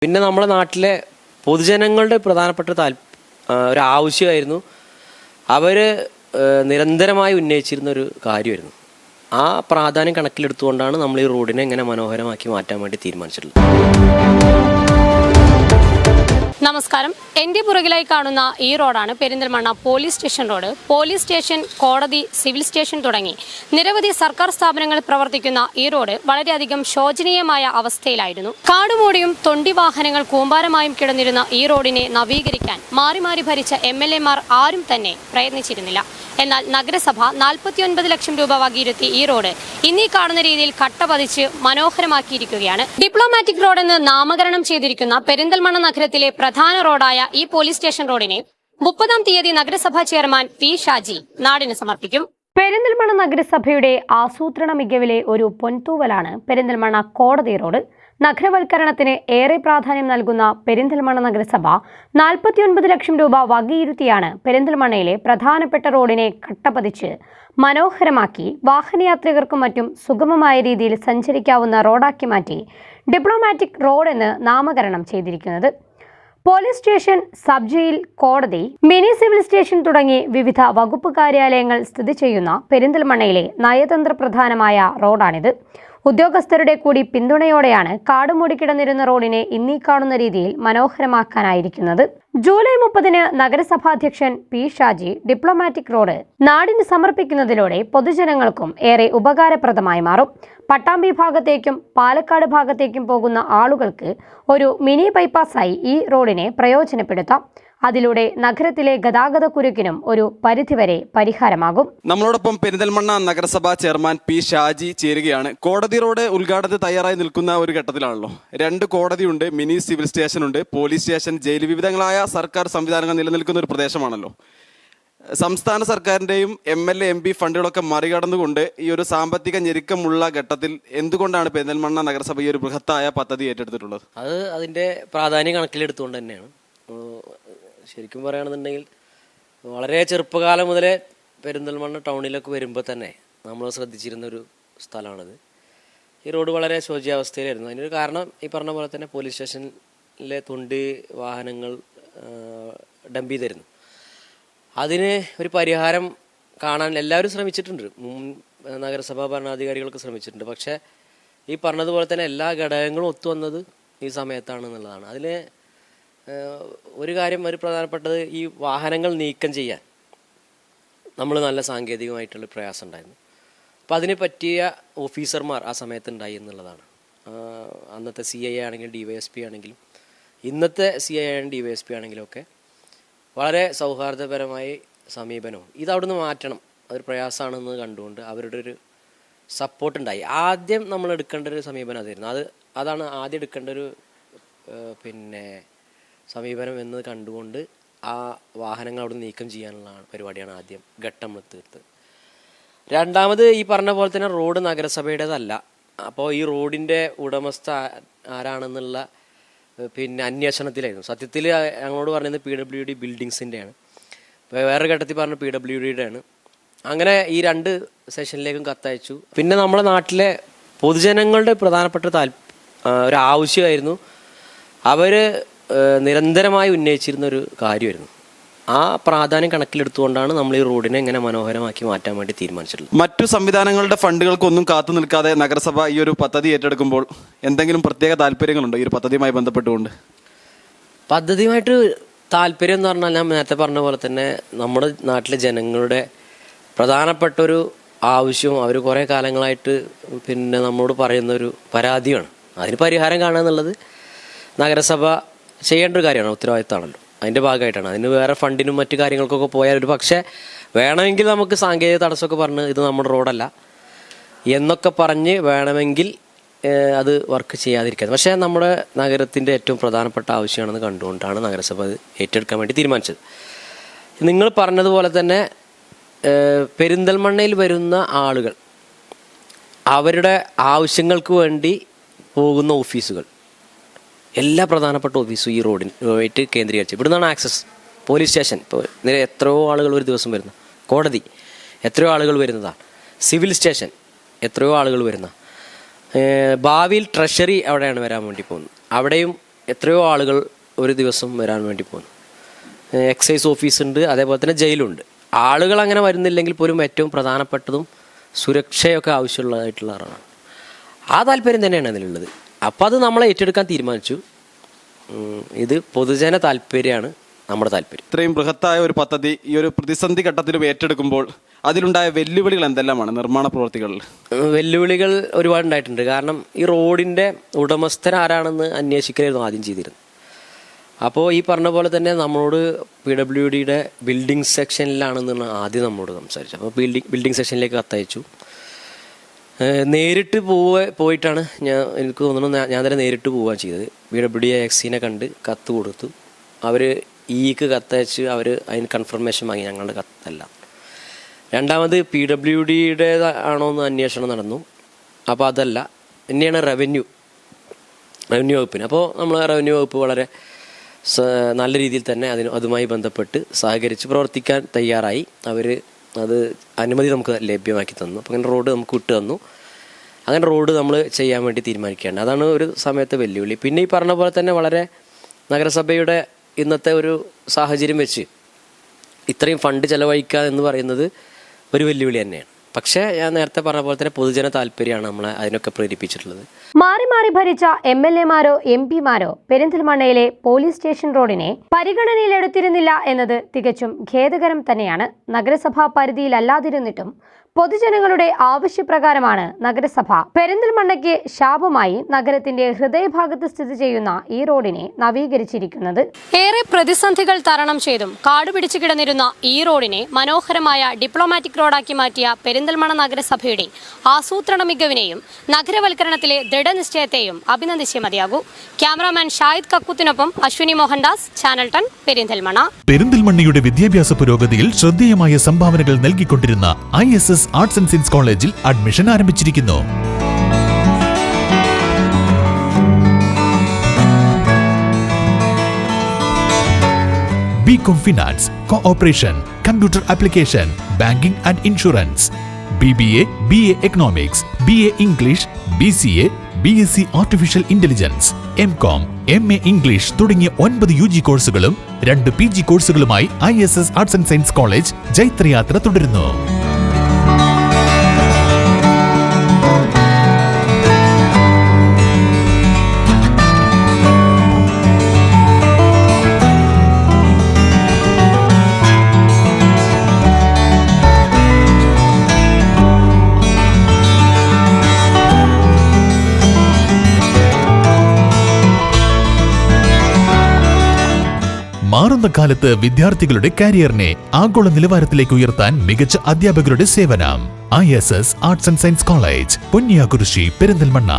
പിന്നെ നമ്മുടെ നാട്ടിലെ പൊതുജനങ്ങളുടെ പ്രധാനപ്പെട്ട ഒരു ആവശ്യമായിരുന്നു. അവർ നിരന്തരമായി ഉന്നയിച്ചിരുന്ന ഒരു കാര്യമായിരുന്നു. ആ പ്രാധാന്യം കണക്കിലെടുത്തുകൊണ്ടാണ് നമ്മൾ ഈ റോഡിനെ എങ്ങനെ മനോഹരമാക്കി മാറ്റാൻ വേണ്ടി തീരുമാനിച്ചിട്ടുള്ളത്. നമസ്കാരം. എൻ്റെ പുറകിലായി കാണുന്ന ഈ റോഡാണ് Perinthalmanna police station road. Police station, കോടതി, സിവിൽ സ്റ്റേഷൻ തുടങ്ങി നിരവധി സർക്കാർ സ്ഥാപനങ്ങൾ പ്രവർത്തിക്കുന്ന ഈ റോഡ് വളരെയധികം ശോചനീയമായ അവസ്ഥയിലായിരുന്നു. കാടുമൂടിയും തൊണ്ടി വാഹനങ്ങൾ കൂമ്പാരമായും കിടന്നിരുന്ന ഈ റോഡിനെ നവീകരിക്കാൻ മാറി മാറി ഭരിച്ച MLA-മാർ ആരും തന്നെ പ്രയത്നിച്ചിരുന്നില്ല. എന്നാൽ നഗരസഭ 49 ലക്ഷം രൂപ വകയിരുത്തി ഈ റോഡ് ഇന്നീ കാണുന്ന രീതിയിൽ കട്ട പതിച്ച് മനോഹരമാക്കിയിരിക്കുകയാണ്. ഡിപ്ലോമാറ്റിക് റോഡ് എന്ന് നാമകരണം ചെയ്തിരിക്കുന്ന പെരിന്തൽമണ്ണ നഗരത്തിലെ പ്രധാന റോഡായ ഈ പോലീസ് സ്റ്റേഷൻ റോഡിനെ 30-ാം തീയതി നഗരസഭാ ചെയർമാൻ P. ഷാജി നാടിന് സമർപ്പിക്കും. പെരിന്തൽമണ്ണ നഗരസഭയുടെ ആസൂത്രണ മികവിലെ ഒരു പൊൻതൂവലാണ് പെരിന്തൽമണ്ണ കോടതി റോഡ്. നഗരവൽക്കരണത്തിന് ഏറെ പ്രാധാന്യം നൽകുന്ന പെരിന്തൽമണ്ണ നഗരസഭ 49 ലക്ഷം രൂപ വകയിരുത്തിയാണ് പെരിന്തൽമണ്ണയിലെ പ്രധാനപ്പെട്ട റോഡിനെ കട്ടപതിച്ച് മനോഹരമാക്കി വാഹനയാത്രികർക്കും മറ്റും സുഗമമായ രീതിയിൽ സഞ്ചരിക്കാവുന്ന റോഡാക്കി മാറ്റി ഡിപ്ലോമാറ്റിക് റോഡ് എന്ന് നാമകരണം ചെയ്തിരിക്കുന്നത്. പോലീസ് സ്റ്റേഷൻ, സബ് ജയിൽ, കോടതി, മിനി സിവിൽ സ്റ്റേഷൻ തുടങ്ങി വിവിധ വകുപ്പ് കാര്യാലയങ്ങൾ സ്ഥിതി ചെയ്യുന്ന പെരിന്തൽമണ്ണയിലെ നയതന്ത്ര പ്രധാനമായ റോഡാണിത്. ഉദ്യോഗസ്ഥരുടെ കൂടി പിന്തുണയോടെയാണ് കാടുമൂടിക്കിടന്നിരുന്ന റോഡിനെ ഇന്നീ കാണുന്ന രീതിയിൽ മനോഹരമാക്കാനായിരിക്കുന്നത്. ജൂലൈ 30-ന് നഗരസഭാധ്യക്ഷൻ P. ഷാജി ഡിപ്ലോമാറ്റിക് റോഡ് നാടിന് സമർപ്പിക്കുന്നതിലൂടെ പൊതുജനങ്ങൾക്കും ഏറെ ഉപകാരപ്രദമായി മാറും. പട്ടാമ്പി ഭാഗത്തേക്കും പാലക്കാട് ഭാഗത്തേക്കും പോകുന്ന ആളുകൾക്ക് ഒരു മിനി ബൈപ്പാസായി ഈ റോഡിനെ പ്രയോജനപ്പെടുത്താം. അതിലൂടെ നഗരത്തിലെ ഗതാഗത കുരുക്കിനും ഒരു പരിധിവരെ പരിഹാരമാകും. നമ്മളോടൊപ്പം പെരിന്തൽമണ്ണ നഗരസഭാ ചെയർമാൻ P. ഷാജി ചേരുകയാണ്. കോടതി റോഡ് ഉദ്ഘാടനത്തിന് തയ്യാറായി നിൽക്കുന്ന ഒരു ഘട്ടത്തിലാണല്ലോ. 2 കോടതിയുണ്ട്, മിനി സിവിൽ സ്റ്റേഷൻ ഉണ്ട്, പോലീസ് സ്റ്റേഷൻ, ജയിൽ, വിവിധങ്ങളായ സർക്കാർ സംവിധാനങ്ങൾ നിലനിൽക്കുന്ന ഒരു പ്രദേശമാണല്ലോ. സംസ്ഥാന സർക്കാരിൻ്റെയും MLA MP ഫണ്ടുകളൊക്കെ മറികടന്നുകൊണ്ട് ഈ ഒരു സാമ്പത്തിക ഞെരുക്കമുള്ള ഘട്ടത്തിൽ എന്തുകൊണ്ടാണ് പെരിന്തൽമണ്ണ നഗരസഭ ഈ ഒരു ബൃഹത്തായ പദ്ധതി ഏറ്റെടുത്തിട്ടുള്ളത്? അത് അതിൻ്റെ പ്രാധാന്യം കണക്കിലെടുത്തുകൊണ്ട് തന്നെയാണ്. ശരിക്കും പറയുകയാണെന്നുണ്ടെങ്കിൽ വളരെ ചെറുപ്പകാലം മുതലേ പെരിന്തൽമണ്ണ ടൗണിലൊക്കെ വരുമ്പോൾ തന്നെ നമ്മൾ ശ്രദ്ധിച്ചിരുന്നൊരു സ്ഥലമാണിത്. ഈ റോഡ് വളരെ ശോച്യാവസ്ഥയിലായിരുന്നു. അതിനൊരു കാരണം ഈ പറഞ്ഞ പോലെ തന്നെ പോലീസ് സ്റ്റേഷനിലെ തൊണ്ടി വാഹനങ്ങൾ ഡംപ് ചെയ്തിരുന്നു. അതിന് ഒരു പരിഹാരം കാണാൻ എല്ലാവരും ശ്രമിച്ചിട്ടുണ്ട്. നഗരസഭാ ഭരണാധികാരികളൊക്കെ ശ്രമിച്ചിട്ടുണ്ട്. പക്ഷേ ഈ പറഞ്ഞതുപോലെ തന്നെ എല്ലാ ഘടകങ്ങളും ഒത്തുവന്നത് ഈ സമയത്താണ് എന്നുള്ളതാണ്. അതിൽ ഒരു കാര്യം, ഒരു പ്രധാനപ്പെട്ടത്, ഈ വാഹനങ്ങൾ നീക്കം ചെയ്യാൻ നമ്മൾ നല്ല സാങ്കേതികമായിട്ടുള്ള പ്രയാസം ഉണ്ടായിരുന്നു. അപ്പോൾ അതിന് പറ്റിയ ഓഫീസർമാർ ആ സമയത്ത് ഉണ്ടായി എന്നുള്ളതാണ്. അന്നത്തെ CI ആണെങ്കിലും DYSP ആണെങ്കിലും ഇന്നത്തെ CI ആണെങ്കിലും DYSP ആണെങ്കിലും ഒക്കെ വളരെ സൗഹാർദ്ദപരമായ സമീപനവും ഇതവിടുന്ന് മാറ്റണം, അതൊരു പ്രയാസമാണെന്ന് കണ്ടുകൊണ്ട് അവരുടെ ഒരു സപ്പോർട്ടുണ്ടായി. ആദ്യം നമ്മൾ എടുക്കേണ്ട ഒരു സമീപനം അതായിരുന്നു. അതാണ് ആദ്യം എടുക്കേണ്ട ഒരു സമീപനം എന്ന് കണ്ടുകൊണ്ട് ആ വാഹനങ്ങൾ അവിടെ നീക്കം ചെയ്യാനുള്ള പരിപാടിയാണ് ആദ്യം ഘട്ടം തീർത്തത്. രണ്ടാമത് ഈ പറഞ്ഞ പോലെ തന്നെ റോഡ് നഗരസഭയുടേതല്ല. അപ്പോൾ ഈ റോഡിൻ്റെ ഉടമസ്ഥ ആരാണെന്നുള്ള അന്വേഷണത്തിലായിരുന്നു. സത്യത്തിൽ ഞങ്ങളോട് പറഞ്ഞത് PWD ബിൽഡിങ്സിൻ്റെയാണ്. വേറെ ഘട്ടത്തിൽ പറഞ്ഞ PWDയുടെ ആണ്. അങ്ങനെ ഈ 2 സെഷനിലേക്കും കത്തയച്ചു. പിന്നെ നമ്മുടെ നാട്ടിലെ പൊതുജനങ്ങളുടെ പ്രധാനപ്പെട്ട ഒരു ആവശ്യമായിരുന്നു. അവർ നിരന്തരമായി ഉന്നയിച്ചിരുന്ന ഒരു കാര്യമായിരുന്നു. ആ പ്രാധാന്യം കണക്കിലെടുത്തുകൊണ്ടാണ് നമ്മൾ ഈ റോഡിനെ എങ്ങനെ മനോഹരമാക്കി മാറ്റാൻ വേണ്ടി തീരുമാനിച്ചിട്ടുള്ളത്. മറ്റു സംവിധാനങ്ങളുടെ ഫണ്ടുകൾക്കൊന്നും കാത്തു നിൽക്കാതെ നഗരസഭ ഈ ഒരു പദ്ധതി ഏറ്റെടുക്കുമ്പോൾ എന്തെങ്കിലും പ്രത്യേക താല്പര്യങ്ങളുണ്ടോ ഈ ഒരു പദ്ധതിയുമായി ബന്ധപ്പെട്ടുകൊണ്ട്? പദ്ധതിയുമായിട്ട് താല്പര്യം എന്ന് പറഞ്ഞാൽ ഞാൻ നേരത്തെ പറഞ്ഞ പോലെ തന്നെ നമ്മുടെ നാട്ടിലെ ജനങ്ങളുടെ പ്രധാനപ്പെട്ട ഒരു ആവശ്യവും അവർ കുറേ കാലങ്ങളായിട്ട് നമ്മോട് പറയുന്നൊരു പരാതിയാണ്. അതിന് പരിഹാരം കാണുക എന്നുള്ളത് നഗരസഭ ചെയ്യേണ്ട ഒരു കാര്യമാണ്, ഉത്തരവാദിത്തമാണല്ലോ. അതിൻ്റെ ഭാഗമായിട്ടാണ്. അതിന് വേറെ ഫണ്ടിനും മറ്റു കാര്യങ്ങൾക്കൊക്കെ പോയാൽ ഒരു പക്ഷേ വേണമെങ്കിൽ നമുക്ക് സാങ്കേതിക തടസ്സമൊക്കെ പറഞ്ഞ് ഇത് നമ്മുടെ റോഡല്ല എന്നൊക്കെ പറഞ്ഞ് വേണമെങ്കിൽ അത് വർക്ക് ചെയ്യാതിരിക്കുന്നത്. പക്ഷേ നമ്മുടെ നഗരത്തിൻ്റെ ഏറ്റവും പ്രധാനപ്പെട്ട ആവശ്യമാണെന്ന് കണ്ടുകൊണ്ടാണ് നഗരസഭ അത് ഏറ്റെടുക്കാൻ വേണ്ടി തീരുമാനിച്ചത്. നിങ്ങൾ പറഞ്ഞതുപോലെ തന്നെ പെരിന്തൽമണ്ണയിൽ വരുന്ന ആളുകൾ അവരുടെ ആവശ്യങ്ങൾക്ക് വേണ്ടി പോകുന്ന ഓഫീസുകൾ, എല്ലാ പ്രധാനപ്പെട്ട ഓഫീസും ഈ റോഡിനായിട്ട് കേന്ദ്രീകരിച്ച് ഇവിടുന്നാണ് ആക്സസ്. പോലീസ് സ്റ്റേഷൻ ഇപ്പോൾ എത്രയോ ആളുകൾ ഒരു ദിവസം വരുന്ന, കോടതി എത്രയോ ആളുകൾ വരുന്നതാണ്, സിവിൽ സ്റ്റേഷൻ എത്രയോ ആളുകൾ വരുന്ന, ഭാവിയിൽ ട്രഷറി അവിടെയാണ് വരാൻ വേണ്ടി പോകുന്നത്. അവിടെയും എത്രയോ ആളുകൾ ഒരു ദിവസം വരാൻ വേണ്ടി പോകുന്നു. എക്സൈസ് ഓഫീസുണ്ട്, അതേപോലെ തന്നെ ജയിലുണ്ട്. ആളുകൾ അങ്ങനെ വരുന്നില്ലെങ്കിൽ പോലും ഏറ്റവും പ്രധാനപ്പെട്ടതും സുരക്ഷയൊക്കെ ആവശ്യമുള്ളതായിട്ടുള്ളതാണ്. ആ താല്പര്യം തന്നെയാണ് അതിലുള്ളത്. അപ്പോൾ അത് നമ്മളെ ഏറ്റെടുക്കാൻ തീരുമാനിച്ചു. ഇത് പൊതുജന താല്പര്യമാണ് നമ്മുടെ താല്പര്യം. ഇത്രയും ബൃഹത്തായ ഒരു പദ്ധതി ഈ ഒരു പ്രതിസന്ധി ഘട്ടത്തിലും ഏറ്റെടുക്കുമ്പോൾ അതിലുണ്ടായ വെല്ലുവിളികൾ എന്തെല്ലാമാണ് നിർമ്മാണ പ്രവൃത്തികളിൽ? വെല്ലുവിളികൾ ഒരുപാടുണ്ടായിട്ടുണ്ട്. കാരണം ഈ റോഡിൻ്റെ ഉടമസ്ഥൻ ആരാണെന്ന് അന്വേഷിക്കലായിരുന്നു ആദ്യം ചെയ്തിരുന്നത്. അപ്പോൾ ഈ പറഞ്ഞ പോലെ തന്നെ നമ്മളോട് PWDയുടെ ബിൽഡിംഗ് സെക്ഷനിലാണെന്നാണ് ആദ്യം നമ്മളോട് സംസാരിച്ചത്. അപ്പോൾ ബിൽഡിംഗ് സെക്ഷനിലേക്ക് കത്തയച്ചു. നേരിട്ട് പോയിട്ടാണ് എനിക്ക് തോന്നുന്നു ഞാൻ തന്നെ നേരിട്ട് പോവുകയാണ് ചെയ്തത്. PWD-നെ കണ്ട് കത്ത് കൊടുത്തു. അവർ ഇക്ക് കത്തയച്ച് അവർ അതിന് കൺഫർമേഷൻ വാങ്ങി, ഞങ്ങളുടെ കത്തല്ല. രണ്ടാമത് PWDയുടെ ആണോ എന്ന് അന്വേഷണം നടന്നു. അപ്പോൾ അതല്ല, തന്നെയാണ് റവന്യൂ വകുപ്പിന്. അപ്പോൾ നമ്മൾ റവന്യൂ വകുപ്പ് വളരെ നല്ല രീതിയിൽ തന്നെ അതുമായി ബന്ധപ്പെട്ട് സഹകരിച്ച് പ്രവർത്തിക്കാൻ തയ്യാറായി. അവർ അത് അനുമതി നമുക്ക് ലഭ്യമാക്കി തന്നു. അപ്പോൾ അങ്ങനെ റോഡ് നമുക്ക് വിട്ടു തന്നു. അങ്ങനെ റോഡ് നമ്മൾ ചെയ്യാൻ വേണ്ടി തീരുമാനിക്കുകയാണ്. അതാണ് ഒരു സമയത്തെ വെല്ലുവിളി. പിന്നെ ഈ പറഞ്ഞ പോലെ തന്നെ വളരെ നഗരസഭയുടെ ഇന്നത്തെ ഒരു സാഹചര്യം വെച്ച് ഇത്രയും ഫണ്ട് ചെലവഴിക്കുക എന്ന് പറയുന്നത് ഒരു വെല്ലുവിളി തന്നെയാണ്. പക്ഷേ ഞാൻ നേരത്തെ പറഞ്ഞ പോലെ തന്നെ പൊതുജന താല്പര്യമാണ് നമ്മളെ അതിനൊക്കെ പ്രേരിപ്പിച്ചിട്ടുള്ളത്. മാറി മാറി ഭരിച്ച MLA-മാരോ MP-മാരോ പെരിന്തൽമണ്ണയിലെ പോലീസ് സ്റ്റേഷൻ റോഡിനെ പരിഗണനയിലെടുത്തിരുന്നില്ല എന്നത് തികച്ചും ഖേദകരം തന്നെയാണ്. നഗരസഭാ പരിധിയിലല്ലാതിരുന്നിട്ടും പൊതുജനങ്ങളുടെ ആവശ്യപ്രകാരമാണ് നഗരസഭ പെരിന്തൽമണ്ണയ്ക്ക് ശാപമായി നഗരത്തിന്റെ ഹൃദയഭാഗത്ത് സ്ഥിതി ചെയ്യുന്ന ഈ റോഡിനെ നവീകരിച്ചിരിക്കുന്നത്. ഏറെ പ്രതിസന്ധികൾ തരണം ചെയ്തും കാടുപിടിച്ചു കിടന്നിരുന്ന ഈ റോഡിനെ മനോഹരമായ ഡിപ്ലോമാറ്റിക് റോഡാക്കി മാറ്റിയ പെരിന്തൽമണ്ണ നഗരസഭയുടെ ആസൂത്രണ മികവിനെയും നഗരവൽക്കരണത്തിലെ ദൃഢനിശ്ചയത്തെയും അഭിനന്ദിച്ചേ മതിയാകൂ. ക്യാമറാമാൻ ഷാഹിദ് കക്കൂത്തിനൊപ്പം അശ്വിനി മോഹൻദാസ്, ചാനൽ 10, പെരിന്തൽമണ്ണ. പെരിന്തൽമണ്ണയുടെ വിദ്യാഭ്യാസ പുരോഗതിയിൽ ശ്രദ്ധേയമായ സംഭാവനകൾ നൽകിക്കൊണ്ടിരുന്ന ISS ആർട്സ് ആൻഡ് സയൻസ് കോളേജിൽ അഡ്മിഷൻ ആരംഭിച്ചിരിക്കുന്നു. BCom finance, cooperation, computer application, banking and insurance, BBA, BA economics, BA English, BCA, BSc artificial intelligence, MCom, MA English തുടങ്ങിയ 9 UG കോഴ്സുകളും 2 PG കോഴ്സുകളുമായി ISS arts and science college ജൈത്രയാത്ര തുടരുന്നു. മാറുന്ന കാലത്ത് വിദ്യാർത്ഥികളുടെ കരിയറിനെ ആഗോള നിലവാരത്തിലേക്ക് ഉയർത്താൻ മികച്ച അധ്യാപകരുടെ സേവനം. ISS arts and science college, Ponniyakurissi, Perinthalmanna.